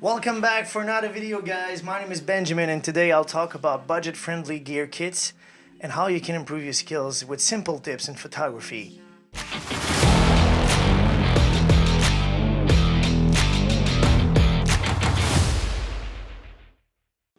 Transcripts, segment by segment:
Welcome back for another video, guys. My name is Benjamin, and today I'll talk about budget-friendly gear kits and how you can improve your skills with simple tips in photography.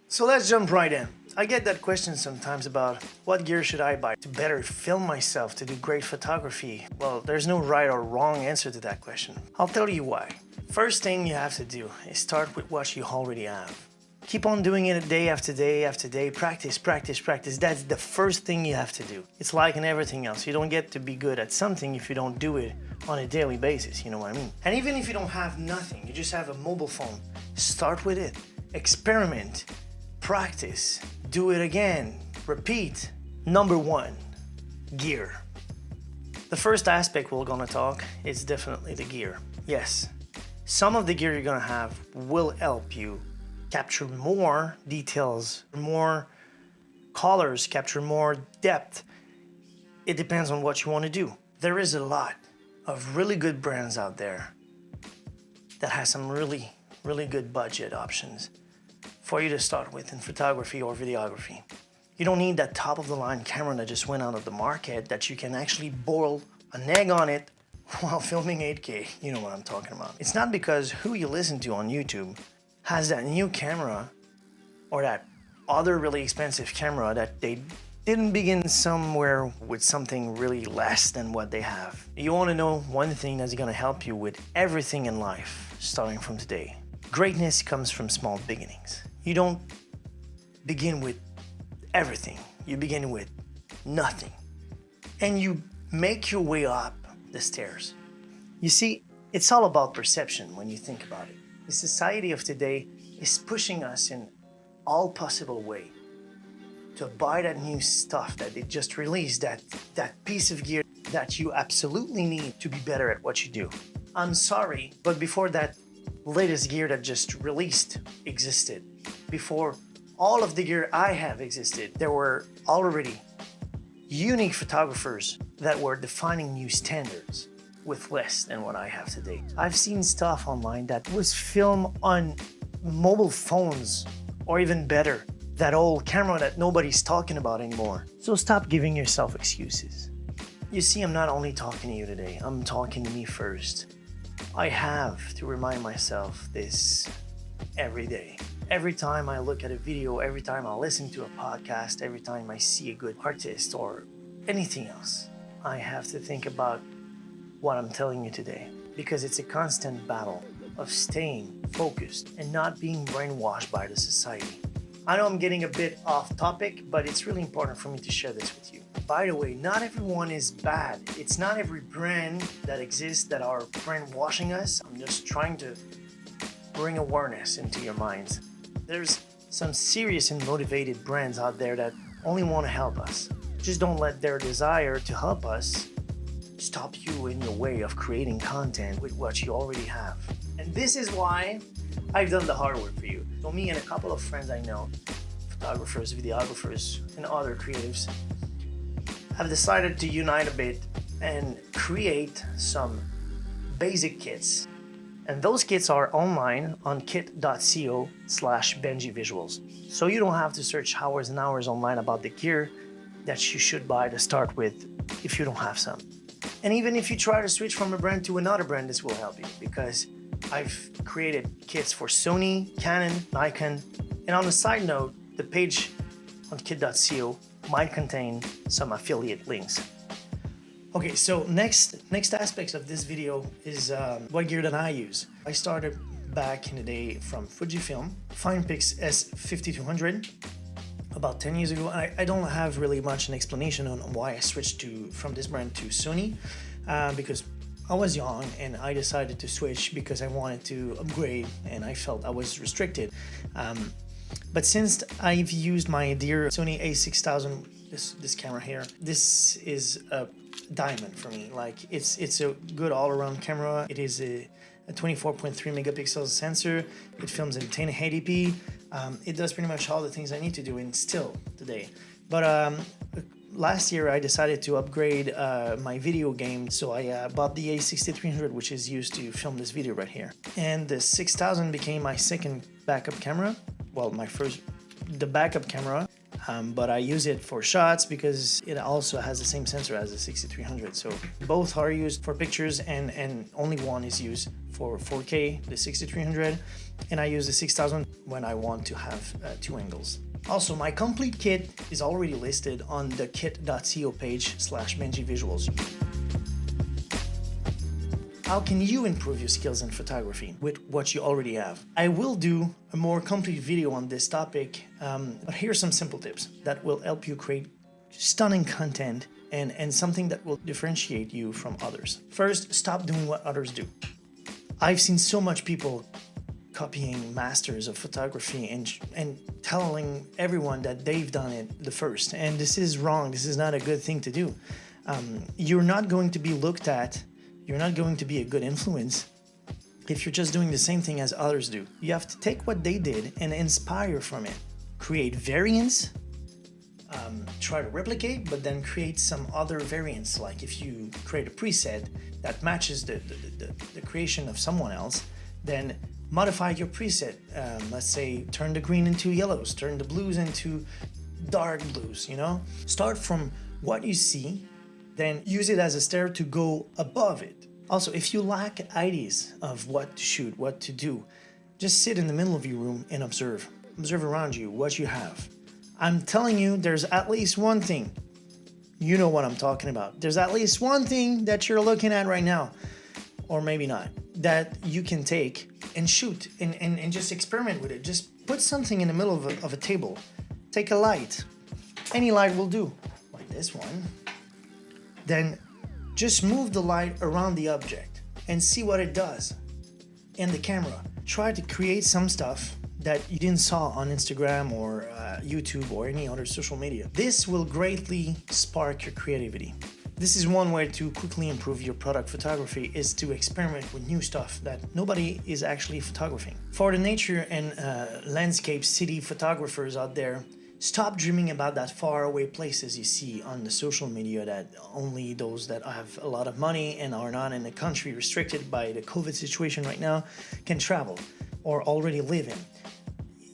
So let's jump right in. I get that question sometimes about what gear should I buy to better film myself to do great photography. Well, there's no right or wrong answer to that question. I'll tell you why. First thing you have to do is start with what you already have. Keep on doing it day after day after day. Practice, practice, practice. That's the first thing you have to do. It's like in everything else. You don't get to be good at something if you don't do it on a daily basis, you know what I mean? And even if you don't have nothing, you just have a mobile phone, start with it. Experiment. Practice, do it again, repeat. Number one, gear. The first aspect we're gonna talk is definitely the gear. Yes, some of the gear you're gonna have will help you capture more details, more colors, capture more depth. It depends on what you wanna do. There is a lot of really good brands out there that has some really good budget options for you to start with in photography or videography. You don't need that top-of-the-line camera that just went out of the market that you can actually boil an egg on it while filming 8K. You know what I'm talking about. It's not because who you listen to on YouTube has that new camera or that other really expensive camera that they didn't begin somewhere with something really less than what they have. You want to know one thing that's going to help you with everything in life starting from today. Greatness comes from small beginnings. You don't begin with everything. You begin with nothing. And you make your way up the stairs. You see, it's all about perception when you think about it. The society of today is pushing us in all possible way to buy that new stuff that they just released, that piece of gear that you absolutely need to be better at what you do. I'm sorry, but before that latest gear that just released existed, before all of the gear I have existed, there were already unique photographers that were defining new standards with less than what I have today. I've seen stuff online that was filmed on mobile phones, or even better, that old camera that nobody's talking about anymore. So stop giving yourself excuses. You see, I'm not only talking to you today, I'm talking to me first. I have to remind myself this every day. Every time I look at a video, every time I listen to a podcast, every time I see a good artist or anything else, I have to think about what I'm telling you today, because it's a constant battle of staying focused and not being brainwashed by the society. I know I'm getting a bit off topic, but it's really important for me to share this with you. By the way, not everyone is bad. It's not every brand that exists that are brainwashing us. I'm just trying to bring awareness into your minds. There's some serious and motivated brands out there that only want to help us. Just don't let their desire to help us stop you in your way of creating content with what you already have. And this is why I've done the hard work for you. So me and a couple of friends I know, photographers, videographers, and other creatives, have decided to unite a bit and create some basic kits. And those kits are online on kit.co/benjivisuals. So you don't have to search hours and hours online about the gear that you should buy to start with if you don't have some. And even if you try to switch from a brand to another brand, this will help you, because I've created kits for Sony, Canon, Nikon, and on a side note, the page on kit.co might contain some affiliate links. Okay, so next aspects of this video is what gear that I use. I started back in the day from Fujifilm, Finepix S5200, about 10 years ago. I don't have really much an explanation on why I switched from this brand to Sony, because I was young and I decided to switch because I wanted to upgrade and I felt I was restricted. But since I've used my dear Sony a6000, this camera here, this is a diamond for me. Like it's a good all-around camera. It is a 24.3 megapixels sensor. It films in 1080p. It does pretty much all the things I need to do in still today. But last year I decided to upgrade my video game, so I bought the A6300, which is used to film this video right here. And the 6000 became my second backup camera. Well, the backup camera, but I use it for shots because it also has the same sensor as the 6300. So both are used for pictures, and only one is used for 4K, the 6300, and I use the 6000 when I want to have 2 angles. Also, my complete kit is already listed on the kit.co page/BenjiVisuals. How can you improve your skills in photography with what you already have? I will do a more complete video on this topic, but here's some simple tips that will help you create stunning content and something that will differentiate you from others. First, stop doing what others do. I've seen so much people copying masters of photography and telling everyone that they've done it the first, and this is wrong. This is not a good thing to do. You're not going to be looked at. You're not going to be a good influence if you're just doing the same thing as others do. You have to take what they did and inspire from it. Create variants, try to replicate, but then create some other variants. Like if you create a preset that matches the creation of someone else, then modify your preset. Let's say turn the green into yellows, turn the blues into dark blues, you know? Start from what you see, then use it as a stair to go above it. Also, if you lack ideas of what to shoot, what to do, just sit in the middle of your room and observe. Observe around you what you have. I'm telling you, there's at least one thing. You know what I'm talking about. There's at least one thing that you're looking at right now, or maybe not, that you can take and shoot and just experiment with it. Just put something in the middle of a table. Take a light. Any light will do, like this one. Then just move the light around the object and see what it does in the camera. Try to create some stuff that you didn't saw on Instagram or YouTube or any other social media. This will greatly spark your creativity. This is one way to quickly improve your product photography, is to experiment with new stuff that nobody is actually photographing. For the nature and landscape city photographers out there, stop dreaming about that faraway places you see on the social media that only those that have a lot of money and are not in a country restricted by the COVID situation right now can travel or already live in.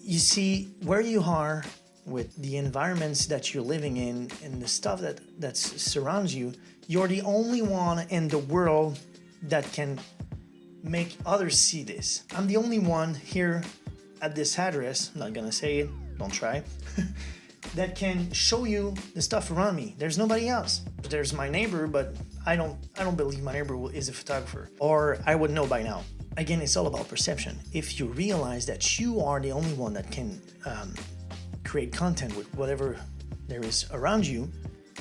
You see where you are with the environments that you're living in and the stuff that surrounds you. You're the only one in the world that can make others see this. I'm the only one here at this address, I'm not gonna say it, don't try, that can show you the stuff around me. There's nobody else. There's my neighbor, but I don't believe my neighbor is a photographer, or I would know by now. Again, it's all about perception. If you realize that you are the only one that can create content with whatever there is around you,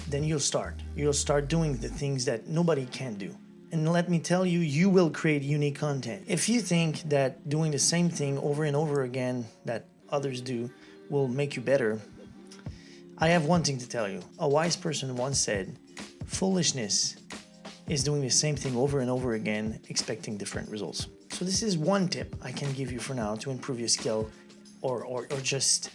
then you'll start doing the things that nobody can do. And let me tell you, you will create unique content. If you think that doing the same thing over and over again that others do will make you better, I have one thing to tell you. A wise person once said, foolishness is doing the same thing over and over again, expecting different results. So this is one tip I can give you for now to improve your skill or just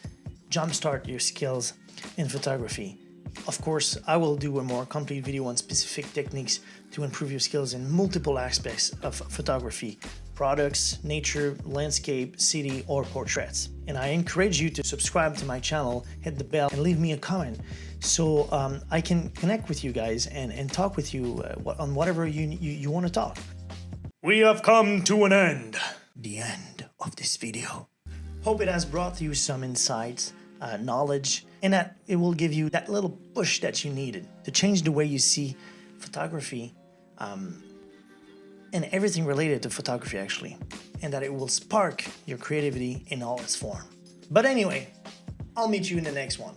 jumpstart your skills in photography. Of course, I will do a more complete video on specific techniques to improve your skills in multiple aspects of photography: products, nature, landscape, city, or portraits. And I encourage you to subscribe to my channel, hit the bell, and leave me a comment so I can connect with you guys and talk with you on whatever you want to talk. We have come to an end. The end of this video. Hope it has brought you some insights, knowledge, and that it will give you that little push that you needed to change the way you see photography and everything related to photography, actually, and that it will spark your creativity in all its form. But anyway, I'll meet you in the next one.